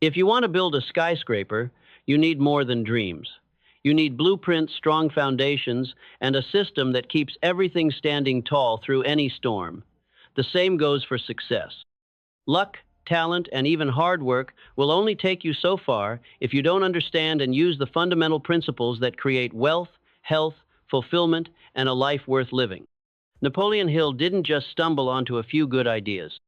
If you want to build a skyscraper, you need more than dreams. You need blueprints, strong foundations, and a system that keeps everything standing tall through any storm. The same goes for success. Luck, talent, and even hard work will only take you so far if you don't understand and use the fundamental principles that create wealth, health, fulfillment, and a life worth living. Napoleon Hill didn't just stumble onto a few good ideas.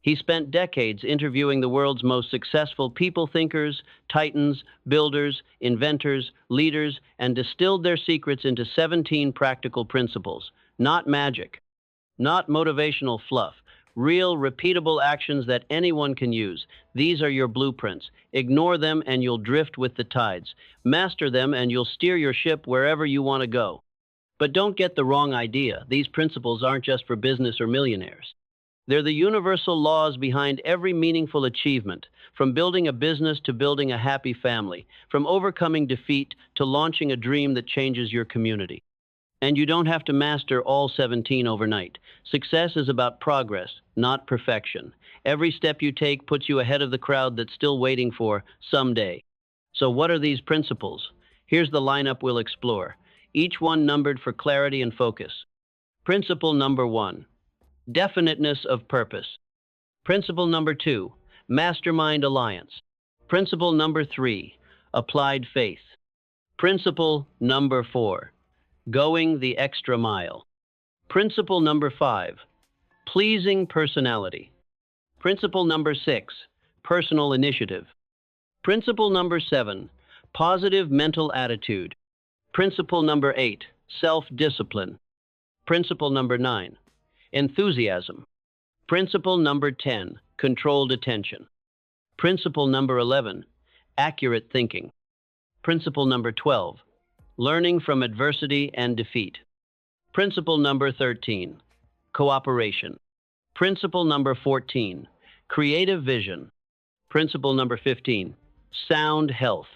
He spent decades interviewing the world's most successful people thinkers, titans, builders, inventors, leaders, and distilled their secrets into 17 practical principles. Not magic, not motivational fluff, real, repeatable actions that anyone can use. These are your blueprints. Ignore them and you'll drift with the tides. Master them and you'll steer your ship wherever you want to go. But don't get the wrong idea. These principles aren't just for business or millionaires. They're the universal laws behind every meaningful achievement, from building a business to building a happy family, from overcoming defeat to launching a dream that changes your community. And you don't have to master all 17 overnight. Success is about progress, not perfection. Every step you take puts you ahead of the crowd that's still waiting for someday. So what are these principles? Here's the lineup we'll explore, each one numbered for clarity and focus. Principle number 1. Definiteness of purpose. Principle number 2, Mastermind Alliance. Principle number 3, applied faith. Principle number 4, going the extra mile. Principle number 5, pleasing personality. Principle number 6, personal initiative. Principle number 7, positive mental attitude. Principle number 8, self-discipline. Principle number 9, enthusiasm. Principle number 10, controlled attention. Principle number 11, accurate thinking. Principle number 12, learning from adversity and defeat. Principle number 13, cooperation. Principle number 14, creative vision. Principle number 15, sound health.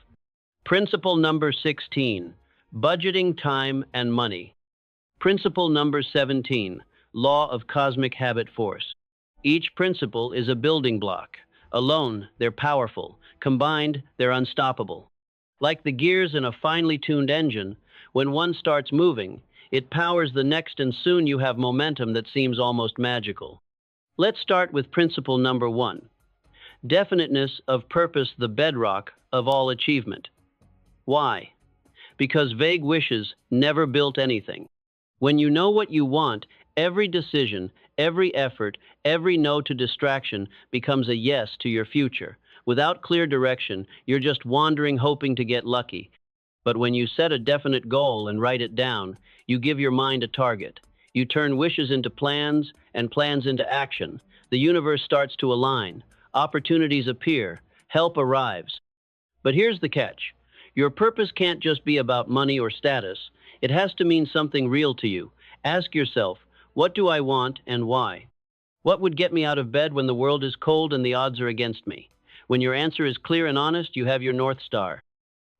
Principle number 16, budgeting time and money. Principle number 17, law of cosmic habit force. Each principle is a building block. Alone, they're powerful. Combined, they're unstoppable. Like the gears in a finely tuned engine, when one starts moving, it powers the next and soon you have momentum that seems almost magical. Let's start with principle number 1. Definiteness of purpose, the bedrock of all achievement. Why? Because vague wishes never built anything. When you know what you want, every decision, every effort, every no to distraction becomes a yes to your future. Without clear direction, you're just wandering, hoping to get lucky. But when you set a definite goal and write it down, you give your mind a target. You turn wishes into plans and plans into action. The universe starts to align. Opportunities appear. Help arrives. But here's the catch. Your purpose can't just be about money or status. It has to mean something real to you. Ask yourself, what do I want and why? What would get me out of bed when the world is cold and the odds are against me? When your answer is clear and honest, you have your North Star.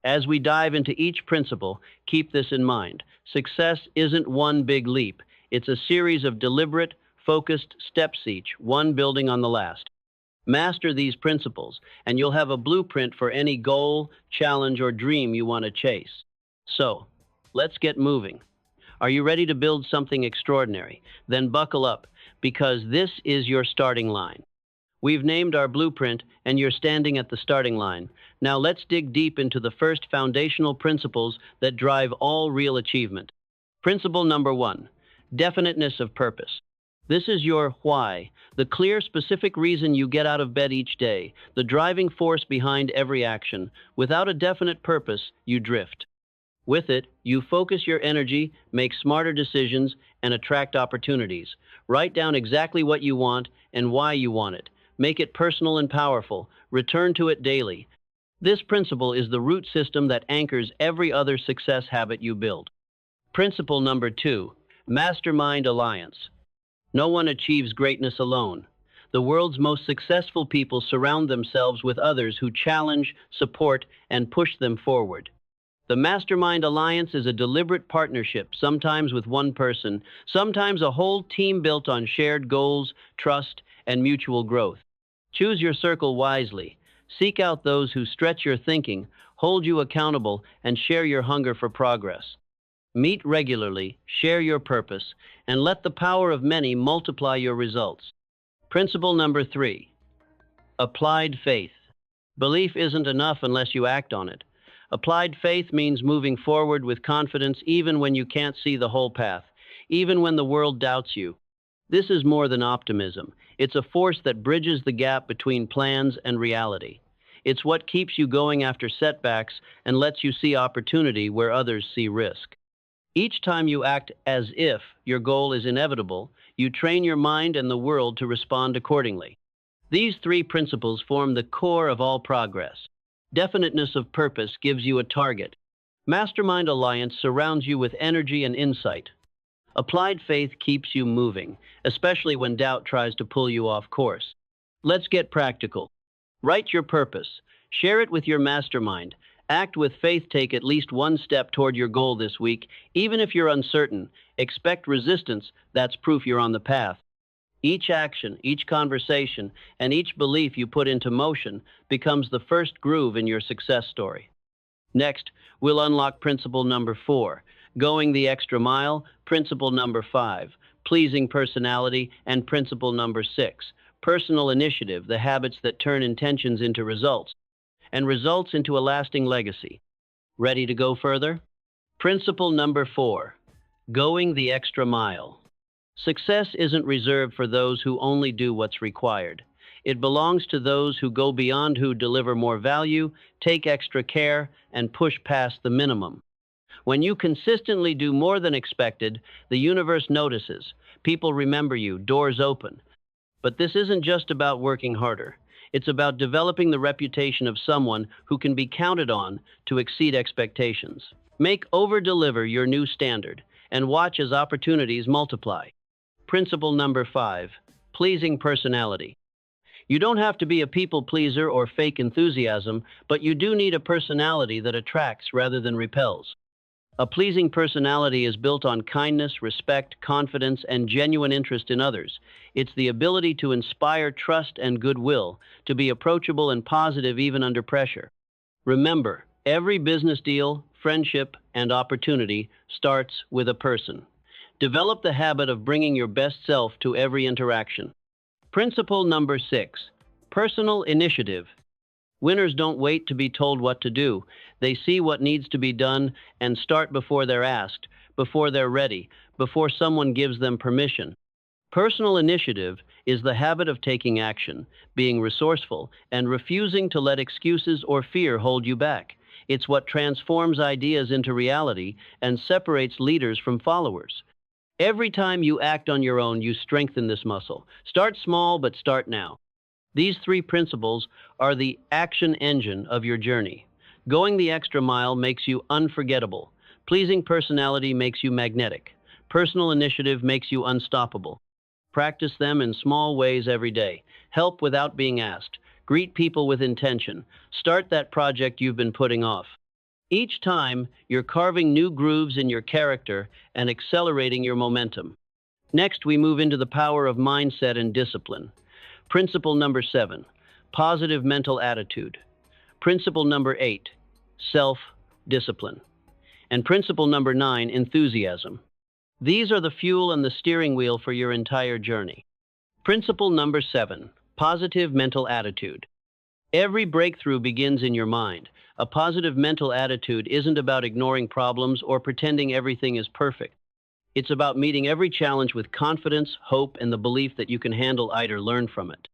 As we dive into each principle, keep this in mind. Success isn't one big leap. It's a series of deliberate, focused steps, each one building on the last. Master these principles, and you'll have a blueprint for any goal, challenge, or dream you want to chase. So, let's get moving. Are you ready to build something extraordinary? Then buckle up, because this is your starting line. We've named our blueprint, and you're standing at the starting line. Now let's dig deep into the first foundational principles that drive all real achievement. Principle number 1, definiteness of purpose. This is your why, the clear, specific reason you get out of bed each day, the driving force behind every action. Without a definite purpose, you drift. With it, you focus your energy, make smarter decisions, and attract opportunities. Write down exactly what you want and why you want it. Make it personal and powerful. Return to it daily. This principle is the root system that anchors every other success habit you build. Principle number 2, Mastermind Alliance. No one achieves greatness alone. The world's most successful people surround themselves with others who challenge, support, and push them forward. The Mastermind Alliance is a deliberate partnership, sometimes with one person, sometimes a whole team built on shared goals, trust, and mutual growth. Choose your circle wisely. Seek out those who stretch your thinking, hold you accountable, and share your hunger for progress. Meet regularly, share your purpose, and let the power of many multiply your results. Principle number 3, applied faith. Belief isn't enough unless you act on it. Applied faith means moving forward with confidence even when you can't see the whole path, even when the world doubts you. This is more than optimism. It's a force that bridges the gap between plans and reality. It's what keeps you going after setbacks and lets you see opportunity where others see risk. Each time you act as if your goal is inevitable, you train your mind and the world to respond accordingly. These 3 principles form the core of all progress. Definiteness of purpose gives you a target. Mastermind Alliance surrounds you with energy and insight. Applied faith keeps you moving, especially when doubt tries to pull you off course. Let's get practical. Write your purpose. Share it with your mastermind. Act with faith. Take at least one step toward your goal this week. Even if you're uncertain, expect resistance. That's proof you're on the path. Each action, each conversation, and each belief you put into motion becomes the first groove in your success story. Next, we'll unlock principle number 4, going the extra mile, principle number 5, pleasing personality, and principle number 6, personal initiative, the habits that turn intentions into results, and results into a lasting legacy. Ready to go further? Principle number 4, going the extra mile. Success isn't reserved for those who only do what's required. It belongs to those who go beyond, who deliver more value, take extra care, and push past the minimum. When you consistently do more than expected, the universe notices. People remember you, doors open. But this isn't just about working harder. It's about developing the reputation of someone who can be counted on to exceed expectations. Make over-deliver your new standard, and watch as opportunities multiply. Principle number 5, pleasing personality. You don't have to be a people pleaser or fake enthusiasm, but you do need a personality that attracts rather than repels. A pleasing personality is built on kindness, respect, confidence, and genuine interest in others. It's the ability to inspire trust and goodwill, to be approachable and positive even under pressure. Remember, every business deal, friendship, and opportunity starts with a person. Develop the habit of bringing your best self to every interaction. Principle number 6, personal initiative. Winners don't wait to be told what to do. They see what needs to be done and start before they're asked, before they're ready, before someone gives them permission. Personal initiative is the habit of taking action, being resourceful, and refusing to let excuses or fear hold you back. It's what transforms ideas into reality and separates leaders from followers. Every time you act on your own, you strengthen this muscle. Start small, but start now. These 3 principles are the action engine of your journey. Going the extra mile makes you unforgettable. Pleasing personality makes you magnetic. Personal initiative makes you unstoppable. Practice them in small ways every day. Help without being asked. Greet people with intention. Start that project you've been putting off. Each time, you're carving new grooves in your character and accelerating your momentum. Next, we move into the power of mindset and discipline. Principle number 7, positive mental attitude. Principle number 8, self-discipline. And principle number 9, enthusiasm. These are the fuel and the steering wheel for your entire journey. Principle number 7, positive mental attitude. Every breakthrough begins in your mind. A positive mental attitude isn't about ignoring problems or pretending everything is perfect. It's about meeting every challenge with confidence, hope, and the belief that you can handle it or learn from it.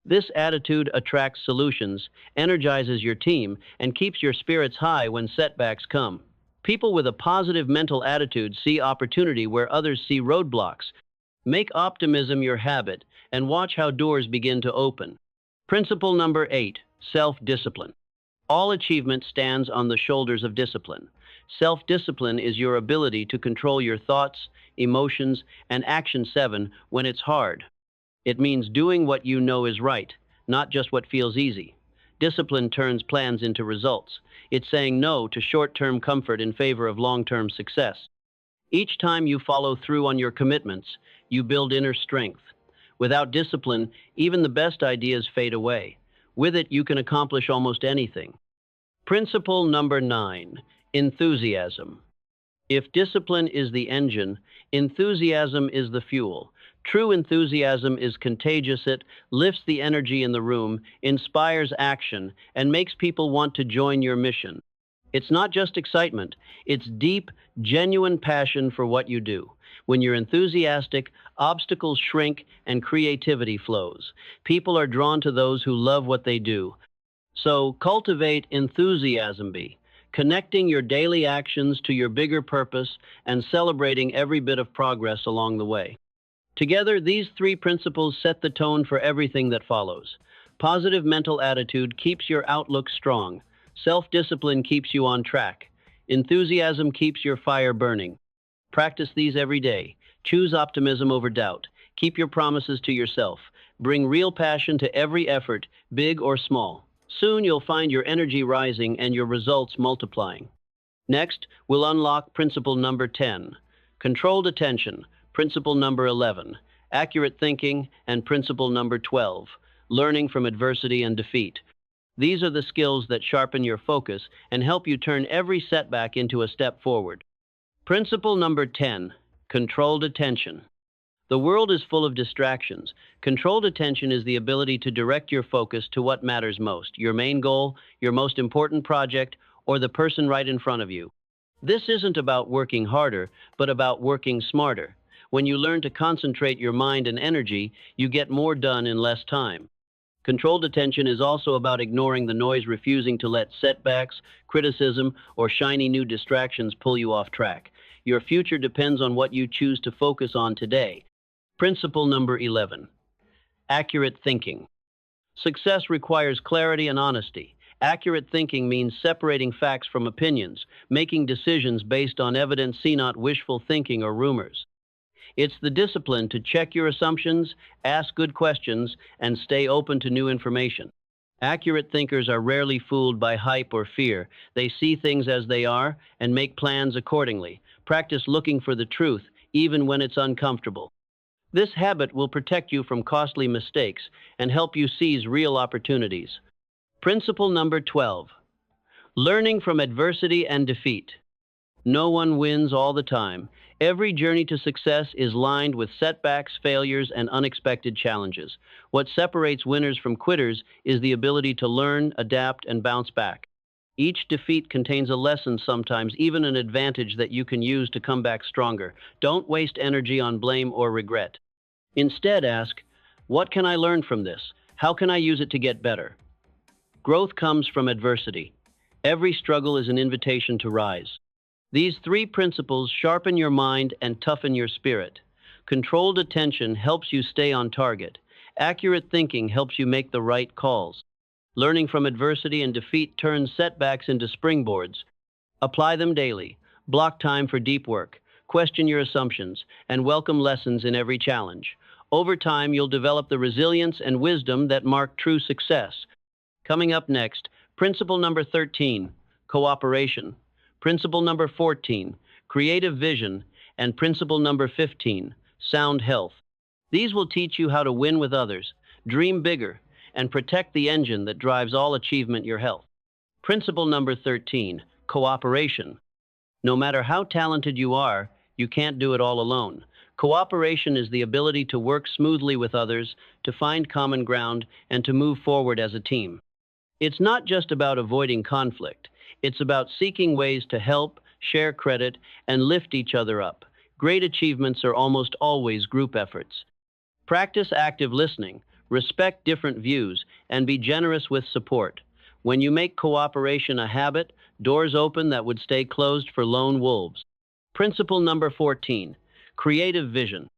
This attitude attracts solutions, energizes your team, and keeps your spirits high when setbacks come. People with a positive mental attitude see opportunity where others see roadblocks. Make optimism your habit and watch how doors begin to open. Principle number 8, self-discipline. All achievement stands on the shoulders of discipline. Self-discipline is your ability to control your thoughts, emotions, and action 7 when it's hard. It means doing what you know is right, not just what feels easy. Discipline turns plans into results. It's saying no to short-term comfort in favor of long-term success. Each time you follow through on your commitments, you build inner strength. Without discipline, even the best ideas fade away. With it, you can accomplish almost anything. Principle number 9, enthusiasm. If discipline is the engine, enthusiasm is the fuel. True enthusiasm is contagious. It lifts the energy in the room, inspires action, and makes people want to join your mission. It's not just excitement, it's deep, genuine passion for what you do. When you're enthusiastic, obstacles shrink and creativity flows. People are drawn to those who love what they do. So cultivate enthusiasm, connecting your daily actions to your bigger purpose and celebrating every bit of progress along the way. Together, these three principles set the tone for everything that follows. Positive mental attitude keeps your outlook strong. Self-discipline keeps you on track. Enthusiasm keeps your fire burning. Practice these every day. Choose optimism over doubt. Keep your promises to yourself. Bring real passion to every effort, big or small. Soon you'll find your energy rising and your results multiplying. Next, we'll unlock principle number 10, controlled attention, principle number 11, accurate thinking, and principle number 12, learning from adversity and defeat. These are the skills that sharpen your focus and help you turn every setback into a step forward. Principle number 10, controlled attention. The world is full of distractions. Controlled attention is the ability to direct your focus to what matters most, your main goal, your most important project, or the person right in front of you. This isn't about working harder, but about working smarter. When you learn to concentrate your mind and energy, you get more done in less time. Controlled attention is also about ignoring the noise, refusing to let setbacks, criticism, or shiny new distractions pull you off track. Your future depends on what you choose to focus on today. Principle number 11, accurate thinking. Success requires clarity and honesty. Accurate thinking means separating facts from opinions, making decisions based on evidence, not wishful thinking or rumors. It's the discipline to check your assumptions, ask good questions, and stay open to new information. Accurate thinkers are rarely fooled by hype or fear. They see things as they are and make plans accordingly. Practice looking for the truth, even when it's uncomfortable. This habit will protect you from costly mistakes and help you seize real opportunities. Principle number 12, learning from adversity and defeat. No one wins all the time. Every journey to success is lined with setbacks, failures, and unexpected challenges. What separates winners from quitters is the ability to learn, adapt, and bounce back. Each defeat contains a lesson, sometimes even an advantage that you can use to come back stronger. Don't waste energy on blame or regret. Instead, ask, what can I learn from this? How can I use it to get better? Growth comes from adversity. Every struggle is an invitation to rise. These three principles sharpen your mind and toughen your spirit. Controlled attention helps you stay on target. Accurate thinking helps you make the right calls. Learning from adversity and defeat turns setbacks into springboards. Apply them daily. Block time for deep work. Question your assumptions, and welcome lessons in every challenge. Over time, you'll develop the resilience and wisdom that mark true success. Coming up next, principle number 13, cooperation. Principle number 14, creative vision. And principle number 15, sound health. These will teach you how to win with others, dream bigger, and protect the engine that drives all achievement, your health. Principle number 13, cooperation. No matter how talented you are, you can't do it all alone. Cooperation is the ability to work smoothly with others, to find common ground, and to move forward as a team. It's not just about avoiding conflict. It's about seeking ways to help, share credit, and lift each other up. Great achievements are almost always group efforts. Practice active listening, respect different views, and be generous with support. When you make cooperation a habit, doors open that would stay closed for lone wolves. Principle number 14, creative vision.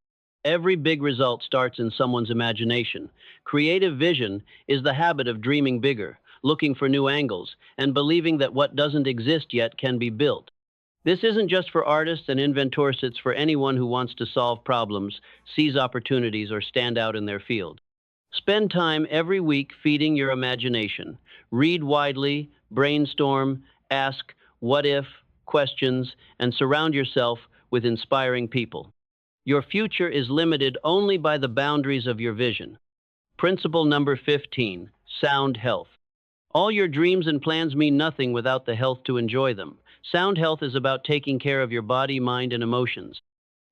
Every big result starts in someone's imagination. Creative vision is the habit of dreaming bigger, looking for new angles, and believing that what doesn't exist yet can be built. This isn't just for artists and inventors, it's for anyone who wants to solve problems, seize opportunities, or stand out in their field. Spend time every week feeding your imagination. Read widely, brainstorm, ask what-if questions, and surround yourself with inspiring people. Your future is limited only by the boundaries of your vision. Principle number 15, Sound health. All your dreams and plans mean nothing without the health to enjoy them. Sound health is about taking care of your body, mind, and emotions.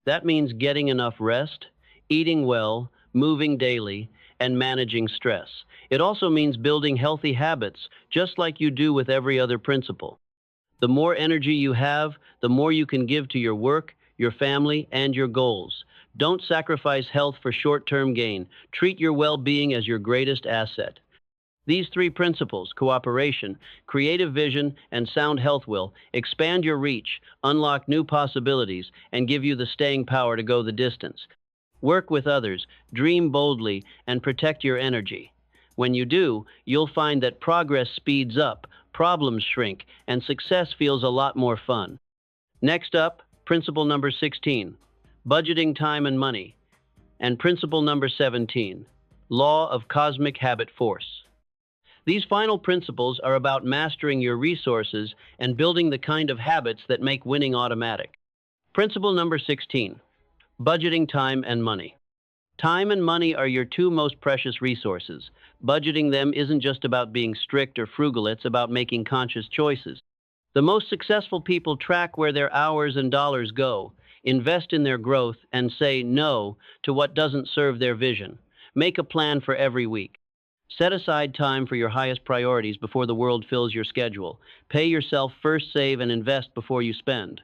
That means getting enough rest, eating well, moving daily, and managing stress. It also means building healthy habits, just like you do with every other principle. The more energy you have, the more you can give to your work, your family, and your goals. Don't sacrifice health for short-term gain. Treat your well-being as your greatest asset. These three principles, cooperation, creative vision, and sound health, will expand your reach, unlock new possibilities, and give you the staying power to go the distance. Work with others, dream boldly, and protect your energy. When you do, you'll find that progress speeds up, problems shrink, and success feels a lot more fun. Next up, principle number 16, budgeting time and money, and principle number 17, law of cosmic habit force. These final principles are about mastering your resources and building the kind of habits that make winning automatic. Principle number 16, budgeting time and money. Time and money are your two most precious resources. Budgeting them isn't just about being strict or frugal, it's about making conscious choices. The most successful people track where their hours and dollars go, invest in their growth, and say no to what doesn't serve their vision. Make a plan for every week. Set aside time for your highest priorities before the world fills your schedule. Pay yourself first, save, and invest before you spend.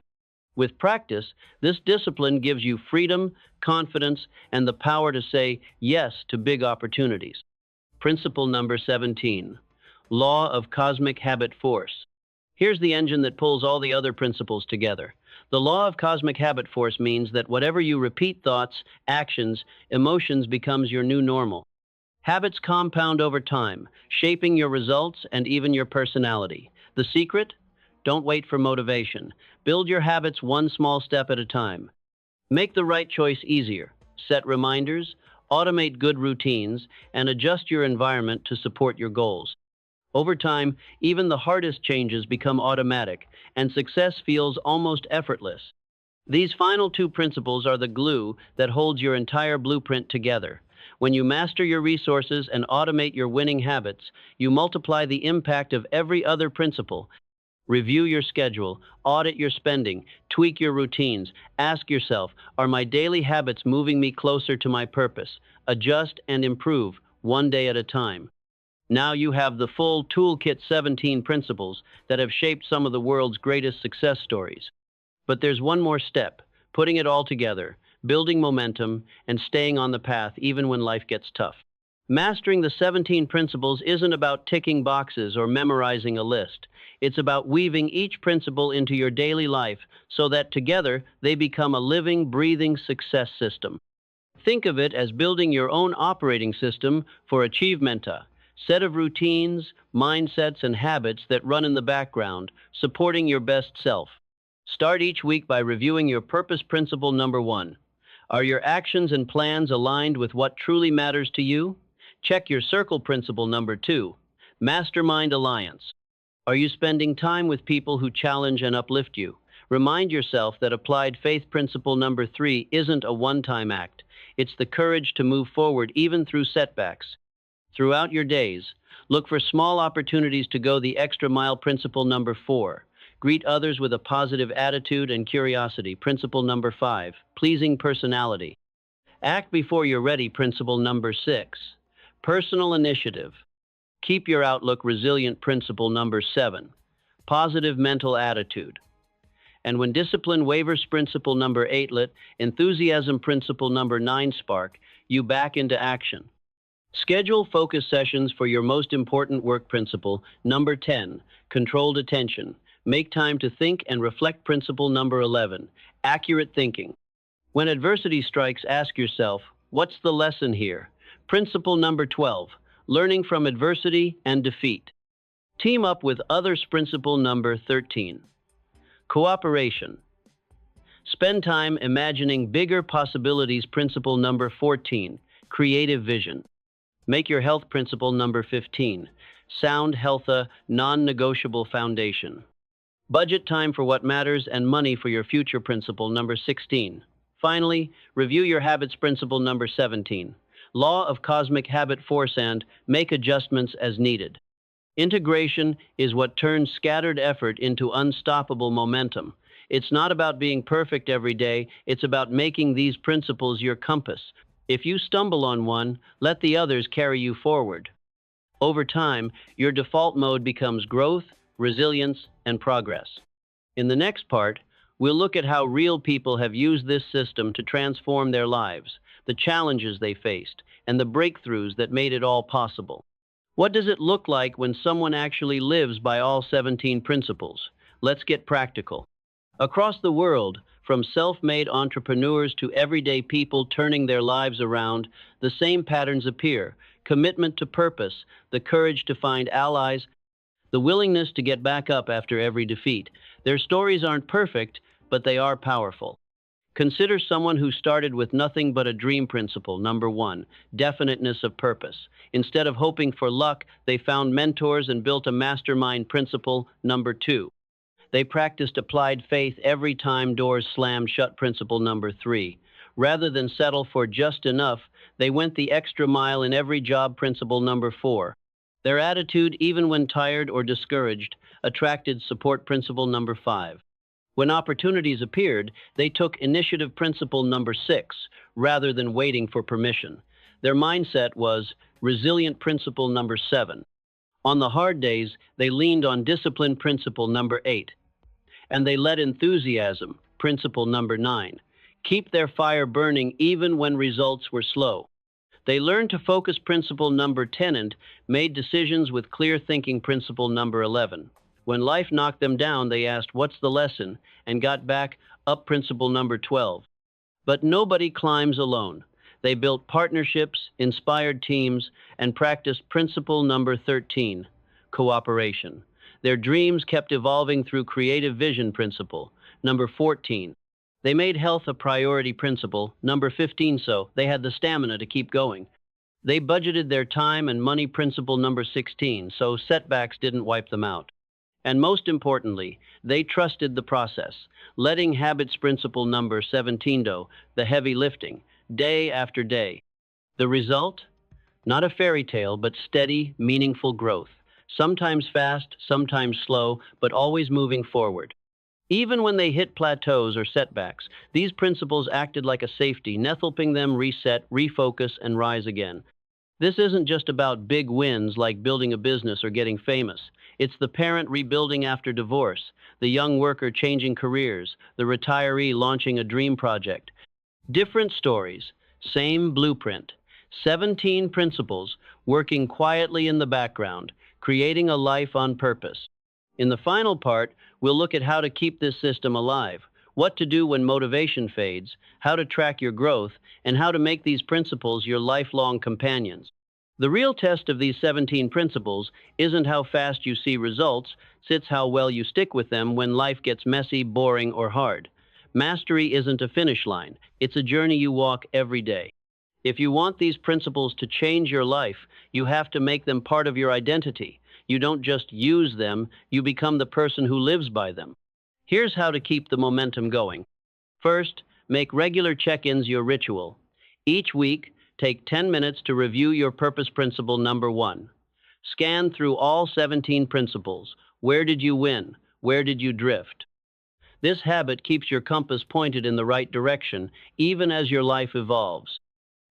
With practice, this discipline gives you freedom, confidence, and the power to say yes to big opportunities. Principle number 17, law of cosmic habit force. Here's the engine that pulls all the other principles together. The law of cosmic habit force means that whatever you repeat, thoughts, actions, emotions, becomes your new normal. Habits compound over time, shaping your results and even your personality. The secret? Don't wait for motivation. Build your habits one small step at a time. Make the right choice easier. Set reminders, automate good routines, and adjust your environment to support your goals. Over time, even the hardest changes become automatic, and success feels almost effortless. These final two principles are the glue that holds your entire blueprint together. When you master your resources and automate your winning habits, you multiply the impact of every other principle. Review your schedule, audit your spending, tweak your routines. Ask yourself, are my daily habits moving me closer to my purpose? Adjust and improve, one day at a time. Now you have the full toolkit, 17 principles that have shaped some of the world's greatest success stories. But there's one more step, putting it all together, building momentum, and staying on the path even when life gets tough. Mastering the 17 principles isn't about ticking boxes or memorizing a list. It's about weaving each principle into your daily life so that together they become a living, breathing success system. Think of it as building your own operating system for Achievementa, set of routines, mindsets, and habits that run in the background, supporting your best self. Start each week by reviewing your purpose principle number 1. Are your actions and plans aligned with what truly matters to you? Check your circle principle number 2, Mastermind Alliance. Are you spending time with people who challenge and uplift you? Remind yourself that applied faith principle number 3 isn't a one-time act. It's the courage to move forward even through setbacks. Throughout your days, look for small opportunities to go the extra mile. Principle number 4. Greet others with a positive attitude and curiosity. Principle number 5. Pleasing personality. Act before you're ready. Principle number 6. Personal initiative. Keep your outlook resilient. Principle number 7. Positive mental attitude. And when discipline wavers. Principle number 8. Let enthusiasm. Principle number 9. Spark you back into action. Schedule focus sessions for your most important work. Principle number 10. Controlled attention. Make time to think and reflect. Principle number 11. Accurate thinking. When adversity strikes, ask yourself, what's the lesson here? Principle number 12. Learning from adversity and defeat. Team up with others. Principle number 13. Cooperation. Spend time imagining bigger possibilities. Principle number 14. Creative vision. Make your health. Principle number 15. Sound health a non-negotiable foundation. Budget time for what matters and money for your future. Principle number 16. Finally, review your habits. Principle number 17. Law of cosmic habit force and make adjustments as needed. Integration is what turns scattered effort into unstoppable momentum. It's not about being perfect every day, it's about making these principles your compass. If you stumble on one, let the others carry you forward. Over time, your default mode becomes growth, resilience, and progress. In the next part, we'll look at how real people have used this system to transform their lives, the challenges they faced, and the breakthroughs that made it all possible. What does it look like when someone actually lives by all 17 principles? Let's get practical. Across the world, from self-made entrepreneurs to everyday people turning their lives around, the same patterns appear: commitment to purpose, the courage to find allies, the willingness to get back up after every defeat. Their stories aren't perfect, but they are powerful. Consider someone who started with nothing but a dream principle. Number one, definiteness of purpose. Instead of hoping for luck, they found mentors and built a mastermind principle. Number two, they practiced applied faith every time doors slammed shut. Principle number three, rather than settle for just enough, they went the extra mile in every job. Principle number four, their attitude, even when tired or discouraged, attracted support. Principle number five, when opportunities appeared, they took initiative. Principle number six, rather than waiting for permission, their mindset was resilient. Principle number seven, on the hard days, they leaned on discipline. Principle number eight, and they let enthusiasm. Principle number nine, keep their fire burning even when results were slow. They learned to focus. Principle number 10, and made decisions with clear thinking. Principle number 11, when life knocked them down, they asked, "What's the lesson?" and got back up. Principle number 12, but nobody climbs alone. They built partnerships, inspired teams, and practiced. Principle number 13, cooperation. Their dreams kept evolving through creative vision. Principle number 14, they made health a priority. Principle number 15, so they had the stamina to keep going. They budgeted their time and money. Principle number 16, so setbacks didn't wipe them out. And most importantly, they trusted the process, letting habits. Principle number 17, though, the heavy lifting, day after day. The result? Not a fairy tale, but steady, meaningful growth. Sometimes fast, sometimes slow, but always moving forward. Even when they hit plateaus or setbacks, these principles acted like a safety net, helping them reset, refocus, and rise again. This isn't just about big wins like building a business or getting famous. It's the parent rebuilding after divorce, the young worker changing careers, the retiree launching a dream project. Different stories, same blueprint. 17 principles working quietly in the background, creating a life on purpose. In the final part, we'll look at how to keep this system alive, what to do when motivation fades, how to track your growth, and how to make these principles your lifelong companions. The real test of these 17 principles isn't how fast you see results, it's how well you stick with them when life gets messy, boring, or hard. Mastery isn't a finish line, it's a journey you walk every day. If you want these principles to change your life, you have to make them part of your identity. You don't just use them, you become the person who lives by them. Here's how to keep the momentum going. First, make regular check-ins your ritual. Each week, take 10 minutes to review your purpose. Principle number 1. Scan through all 17 principles. Where did you win? Where did you drift? This habit keeps your compass pointed in the right direction, even as your life evolves.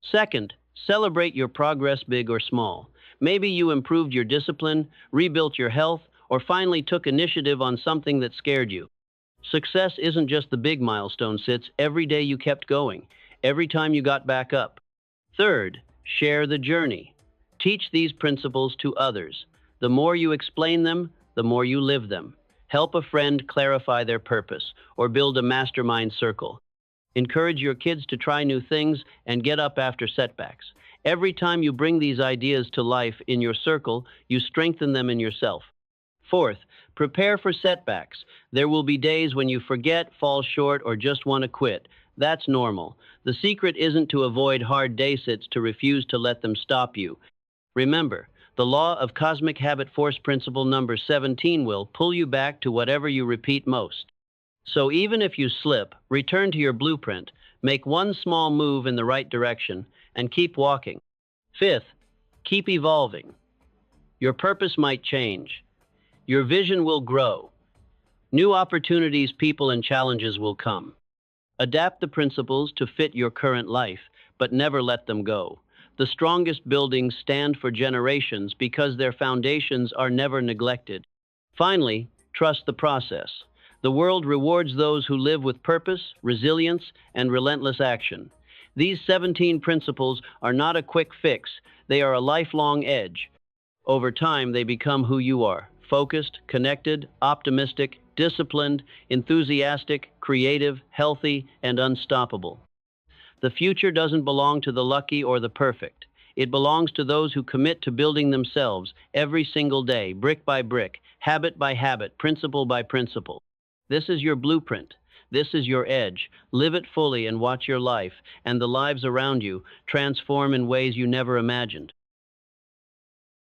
Second, celebrate your progress, big or small. Maybe you improved your discipline, rebuilt your health, or finally took initiative on something that scared you. Success isn't just the big milestones, it's every day you kept going, every time you got back up. Third, share the journey. Teach these principles to others. The more you explain them, the more you live them. Help a friend clarify their purpose, or build a mastermind circle. Encourage your kids to try new things and get up after setbacks. Every time you bring these ideas to life in your circle, you strengthen them in yourself. Fourth, prepare for setbacks. There will be days when you forget, fall short, or just want to quit. That's normal. The secret isn't to avoid hard day sits, to refuse to let them stop you. Remember, the law of cosmic habit force principle number 17 will pull you back to whatever you repeat most. So even if you slip, return to your blueprint, make one small move in the right direction, and keep walking. Fifth, keep evolving. Your purpose might change. Your vision will grow. New opportunities, people, and challenges will come. Adapt the principles to fit your current life, but never let them go. The strongest buildings stand for generations because their foundations are never neglected. Finally, trust the process. The world rewards those who live with purpose, resilience, and relentless action. These 17 principles are not a quick fix, they are a lifelong edge. Over time, they become who you are: focused, connected, optimistic, disciplined, enthusiastic, creative, healthy, and unstoppable. The future doesn't belong to the lucky or the perfect. It belongs to those who commit to building themselves every single day, brick by brick, habit by habit, principle by principle. This is your blueprint. This is your edge. Live it fully and watch your life and the lives around you transform in ways you never imagined.